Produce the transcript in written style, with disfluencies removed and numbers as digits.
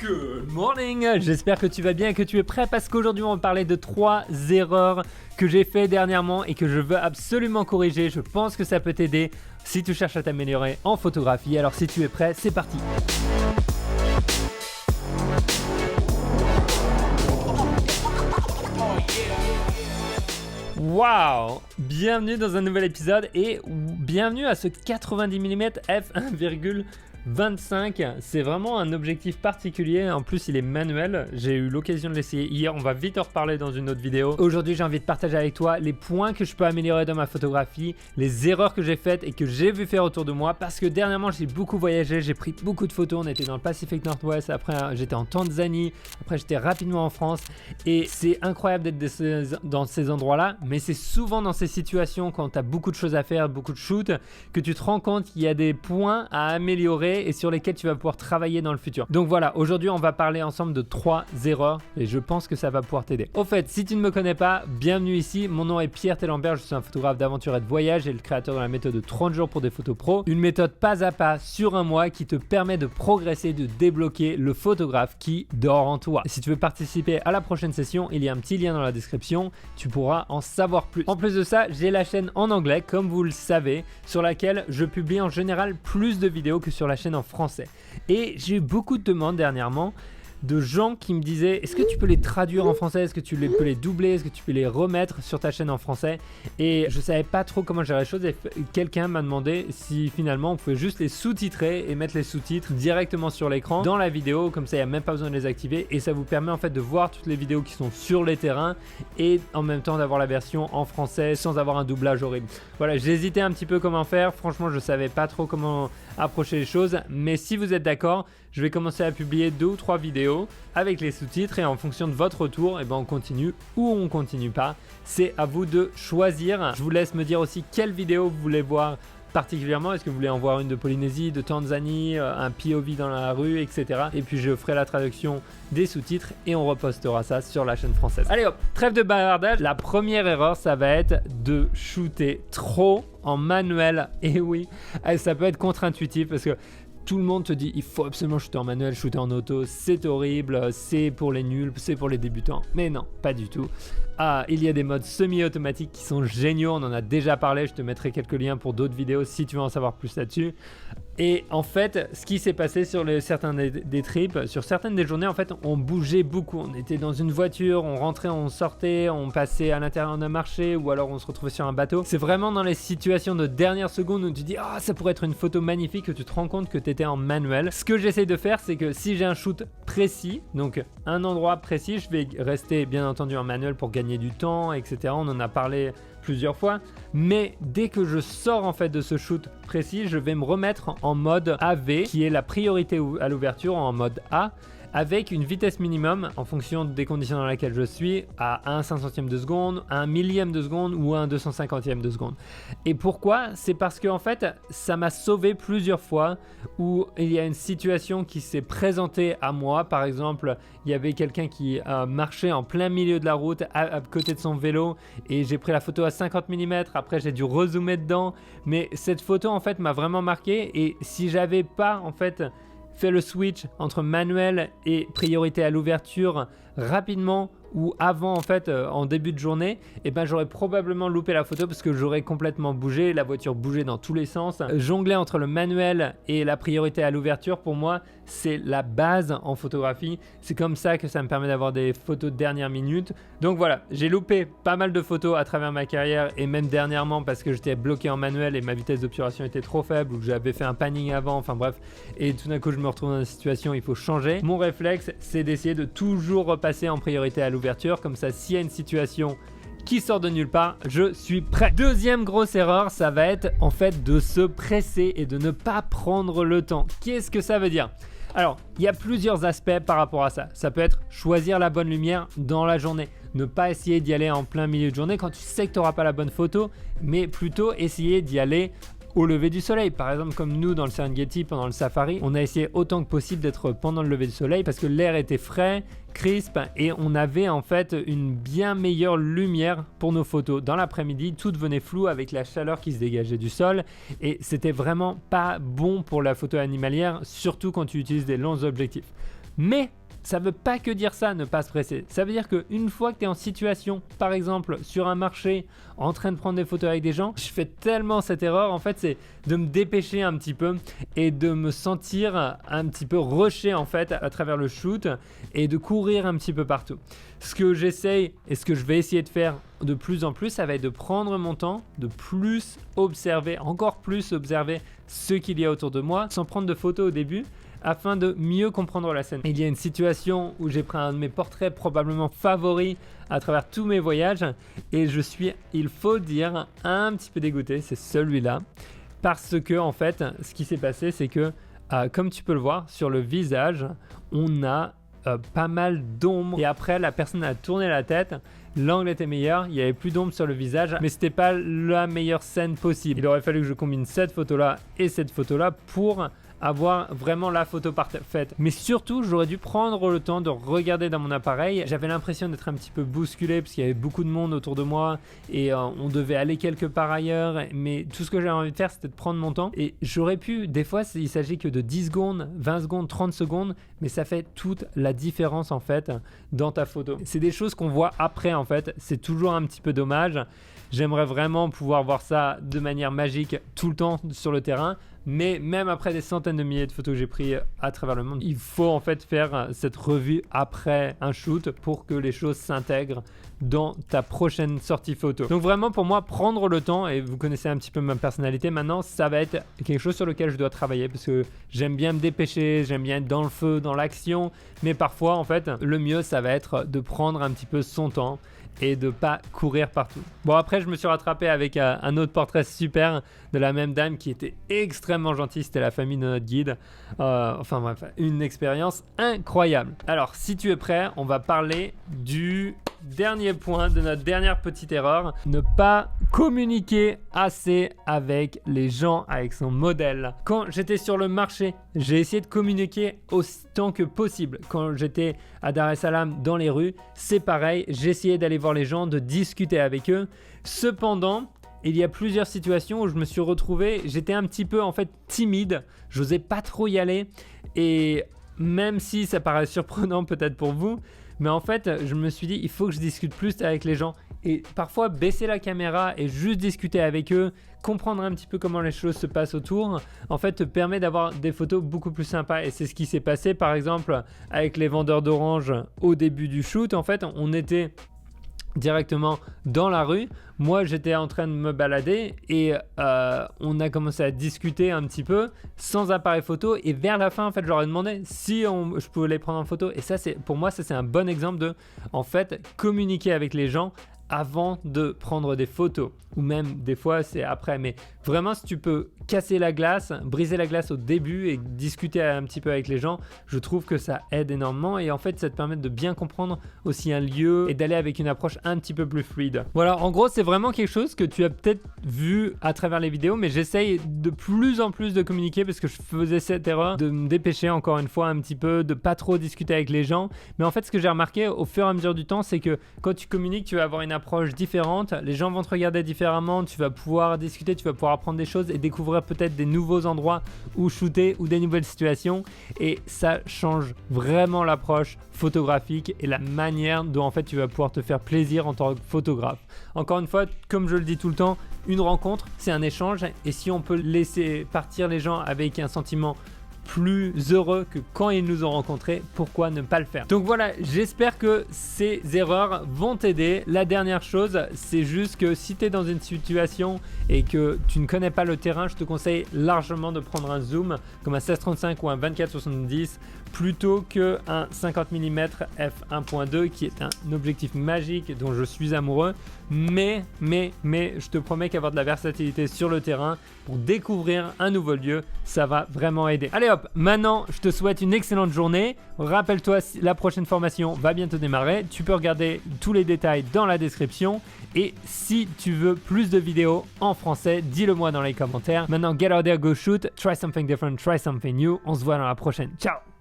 Good morning, j'espère que tu vas bien et que tu es prêt parce qu'aujourd'hui on va parler de 3 erreurs que j'ai fait dernièrement et que je veux absolument corriger. Je pense que ça peut t'aider si tu cherches à t'améliorer en photographie. Alors si tu es prêt, c'est parti. Waouh! Bienvenue dans un nouvel épisode et bienvenue à ce 90 mm f1,25. C'est vraiment un objectif particulier. En plus, il est manuel. J'ai eu l'occasion de l'essayer hier. On va vite en reparler dans une autre vidéo. Aujourd'hui, j'ai envie de partager avec toi les points que je peux améliorer dans ma photographie, les erreurs que j'ai faites et que j'ai vu faire autour de moi parce que dernièrement, j'ai beaucoup voyagé. J'ai pris beaucoup de photos. On était dans le Pacifique Nord-Ouest. Après, j'étais en Tanzanie. Après, j'étais rapidement en France. Et c'est incroyable d'être dans ces endroits-là. Mais c'est souvent dans ces situations, quand tu as beaucoup de choses à faire, beaucoup de shoots, que tu te rends compte qu'il y a des points à améliorer et sur lesquels tu vas pouvoir travailler dans le futur. Donc voilà, aujourd'hui on va parler ensemble de 3 erreurs et je pense que ça va pouvoir t'aider. Au fait, si tu ne me connais pas, bienvenue ici. Mon nom est Pierre Tellenberg, je suis un photographe d'aventure et de voyage et le créateur de la méthode de 30 jours pour des photos pro. Une méthode pas à pas sur un mois qui te permet de progresser, de débloquer le photographe qui dort en toi. Et si tu veux participer à la prochaine session, il y a un petit lien dans la description, tu pourras en savoir plus. En plus de ça, j'ai la chaîne en anglais, comme vous le savez, sur laquelle je publie en général plus de vidéos que sur la chaîne en français. Et j'ai eu beaucoup de demandes dernièrement de gens qui me disaient est-ce que tu peux les traduire en français, est-ce que tu peux les doubler, est-ce que tu peux les remettre sur ta chaîne en français, et je savais pas trop comment gérer les choses et quelqu'un m'a demandé si finalement on pouvait juste les sous-titrer et mettre les sous-titres directement sur l'écran dans la vidéo, comme ça il n'y a même pas besoin de les activer et ça vous permet en fait de voir toutes les vidéos qui sont sur les terrains et en même temps d'avoir la version en français sans avoir un doublage horrible. Voilà, j'hésitais un petit peu comment faire, franchement je savais pas trop comment approcher les choses, mais si vous êtes d'accord, je vais commencer à publier 2 ou 3 vidéos avec les sous-titres et en fonction de votre retour, et ben on continue ou on continue pas. C'est à vous de choisir. Je vous laisse me dire aussi quelle vidéo vous voulez voir particulièrement. Est-ce que vous voulez en voir une de Polynésie, de Tanzanie, un POV dans la rue, etc. Et puis je ferai la traduction des sous-titres et on repostera ça sur la chaîne française. Allez hop, trêve de bavardage. La première erreur, ça va être de shooter trop en manuel. Et oui, ça peut être contre-intuitif parce que tout le monde te dit il faut absolument shooter en manuel, shooter en auto, c'est horrible, c'est pour les nuls, c'est pour les débutants. Mais non, pas du tout. Il y a des modes semi-automatiques qui sont géniaux, on en a déjà parlé, je te mettrai quelques liens pour d'autres vidéos si tu veux en savoir plus là-dessus. Et en fait, ce qui s'est passé sur certains des trips, sur certaines des journées, en fait, on bougeait beaucoup. On était dans une voiture, on rentrait, on sortait, on passait à l'intérieur d'un marché ou alors on se retrouvait sur un bateau. C'est vraiment dans les situations de dernière seconde où tu dis « Ah, ça pourrait être une photo magnifique » que tu te rends compte que tu étais en manuel. Ce que j'essaye de faire, c'est que si j'ai un shoot précis, donc un endroit précis, je vais rester bien entendu en manuel pour gagner du temps, etc. On en a parlé plusieurs fois, mais dès que je sors en fait de ce shoot précis, je vais me remettre en mode AV, qui est la priorité à l'ouverture, en mode A, avec une vitesse minimum en fonction des conditions dans lesquelles je suis, à 1/500e de seconde, 1/1000e de seconde ou 1/250e de seconde. Et pourquoi? C'est parce que en fait, ça m'a sauvé plusieurs fois où il y a une situation qui s'est présentée à moi. Par exemple, il y avait quelqu'un qui marchait en plein milieu de la route à côté de son vélo et j'ai pris la photo à 50 mm. Après, j'ai dû rezoomer dedans. Mais cette photo en fait m'a vraiment marqué et si j'avais pas en fait fait le switch entre manuel et priorité à l'ouverture rapidement ou avant en fait en début de journée, et ben j'aurais probablement loupé la photo parce que j'aurais complètement bougé, la voiture bougeait dans tous les sens. Jongler entre le manuel et la priorité à l'ouverture, pour moi c'est la base en photographie. C'est comme ça que ça me permet d'avoir des photos de dernière minute. Donc voilà, j'ai loupé pas mal de photos à travers ma carrière et même dernièrement parce que j'étais bloqué en manuel et ma vitesse d'obturation était trop faible ou que j'avais fait un panning avant, enfin bref, et tout d'un coup je me retrouve dans une situation où il faut changer. Mon réflexe c'est d'essayer de toujours repasser en priorité à l'ouverture, comme ça s'il y a une situation qui sort de nulle part, je suis prêt. Deuxième grosse erreur, ça va être en fait de se presser et de ne pas prendre le temps. Qu'est-ce que ça veut dire? Alors, il y a plusieurs aspects par rapport à ça. Ça peut être choisir la bonne lumière dans la journée. Ne pas essayer d'y aller en plein milieu de journée quand tu sais que tu n'auras pas la bonne photo, mais plutôt essayer d'y aller au lever du soleil. Par exemple, comme nous dans le Serengeti pendant le safari, on a essayé autant que possible d'être pendant le lever du soleil parce que l'air était frais, crisp et on avait en fait une bien meilleure lumière pour nos photos. Dans l'après-midi, tout devenait flou avec la chaleur qui se dégageait du sol et c'était vraiment pas bon pour la photo animalière, surtout quand tu utilises des longs objectifs. Mais ça veut pas que dire ça, ne pas se presser. Ça veut dire qu'une fois que tu es en situation, par exemple sur un marché, en train de prendre des photos avec des gens, je fais tellement cette erreur, en fait, c'est de me dépêcher un petit peu et de me sentir un petit peu rushé en fait à travers le shoot et de courir un petit peu partout. Ce que j'essaye et ce que je vais essayer de faire de plus en plus, ça va être de prendre mon temps, de plus observer, encore plus observer ce qu'il y a autour de moi, sans prendre de photos au début, afin de mieux comprendre la scène. Il y a une situation où j'ai pris un de mes portraits probablement favoris à travers tous mes voyages et je suis, il faut dire, un petit peu dégoûté, c'est celui-là, parce que en fait, ce qui s'est passé, c'est que comme tu peux le voir sur le visage, on a pas mal d'ombre et après la personne a tourné la tête, l'angle était meilleur, il n'y avait plus d'ombre sur le visage, mais c'était pas la meilleure scène possible. Il aurait fallu que je combine cette photo là et cette photo là pour avoir vraiment la photo parfaite. Mais surtout, j'aurais dû prendre le temps de regarder dans mon appareil. J'avais l'impression d'être un petit peu bousculé parce qu'il y avait beaucoup de monde autour de moi et on devait aller quelque part ailleurs. Mais tout ce que j'avais envie de faire, c'était de prendre mon temps. Et j'aurais pu, des fois, il s'agit que de 10 secondes, 20 secondes, 30 secondes, mais ça fait toute la différence en fait dans ta photo. C'est des choses qu'on voit après en fait. C'est toujours un petit peu dommage. J'aimerais vraiment pouvoir voir ça de manière magique tout le temps sur le terrain. Mais même après des centaines de milliers de photos que j'ai prises à travers le monde, il faut en fait faire cette revue après un shoot pour que les choses s'intègrent dans ta prochaine sortie photo. Donc vraiment pour moi, prendre le temps, et vous connaissez un petit peu ma personnalité maintenant, ça va être quelque chose sur lequel je dois travailler parce que j'aime bien me dépêcher, j'aime bien être dans le feu, dans l'action, mais parfois en fait, le mieux ça va être de prendre un petit peu son temps et de pas courir partout. Bon, après je me suis rattrapé avec un autre portrait super de la même dame qui était extrêmement gentille, c'était la famille de notre guide. Enfin bref, une expérience incroyable. Alors si tu es prêt, on va parler du dernier point de notre dernière petite erreur, ne pas communiquer assez avec les gens, avec son modèle. Quand j'étais sur le marché, j'ai essayé de communiquer autant que possible. Quand j'étais à Dar es Salaam dans les rues, c'est pareil, j'essayais d'aller voir les gens, de discuter avec eux. Cependant, il y a plusieurs situations où je me suis retrouvé, j'étais un petit peu en fait timide, j'osais pas trop y aller et même si ça paraît surprenant peut-être pour vous, mais en fait je me suis dit il faut que je discute plus avec les gens et parfois baisser la caméra et juste discuter avec eux, comprendre un petit peu comment les choses se passent autour, en fait te permet d'avoir des photos beaucoup plus sympas et c'est ce qui s'est passé par exemple avec les vendeurs d'oranges au début du shoot. En fait on était directement dans la rue, moi j'étais en train de me balader et on a commencé à discuter un petit peu sans appareil photo et vers la fin en fait je leur ai demandé si je pouvais les prendre en photo et ça c'est pour moi ça c'est un bon exemple de en fait communiquer avec les gens avant de prendre des photos ou même des fois c'est après, mais vraiment si tu peux casser la glace, briser la glace au début et discuter un petit peu avec les gens, je trouve que ça aide énormément et en fait ça te permet de bien comprendre aussi un lieu et d'aller avec une approche un petit peu plus fluide. Voilà, en gros c'est vraiment quelque chose que tu as peut-être vu à travers les vidéos, mais j'essaye de plus en plus de communiquer parce que je faisais cette erreur de me dépêcher encore une fois un petit peu, de pas trop discuter avec les gens, mais en fait ce que j'ai remarqué au fur et à mesure du temps c'est que quand tu communiques tu vas avoir une approche différente, les gens vont te regarder différemment, tu vas pouvoir discuter, tu vas pouvoir apprendre des choses et découvrir peut-être des nouveaux endroits où shooter ou des nouvelles situations et ça change vraiment l'approche photographique et la manière dont en fait tu vas pouvoir te faire plaisir en tant que photographe. Encore une fois, comme je le dis tout le temps, une rencontre c'est un échange et si on peut laisser partir les gens avec un sentiment plus heureux que quand ils nous ont rencontrés, pourquoi ne pas le faire? Donc voilà, j'espère que ces erreurs vont t'aider. La dernière chose, c'est juste que si tu es dans une situation et que tu ne connais pas le terrain, je te conseille largement de prendre un zoom comme un 16-35 ou un 24-70 plutôt qu'un 50 mm f1.2 qui est un objectif magique dont je suis amoureux. Mais je te promets qu'avoir de la versatilité sur le terrain pour découvrir un nouveau lieu, ça va vraiment aider. Allez hop, maintenant je te souhaite une excellente journée. Rappelle-toi, la prochaine formation va bientôt démarrer. Tu peux regarder tous les détails dans la description. Et si tu veux plus de vidéos en français, dis-le moi dans les commentaires. Maintenant, get out there, go shoot, try something different, try something new. On se voit dans la prochaine. Ciao!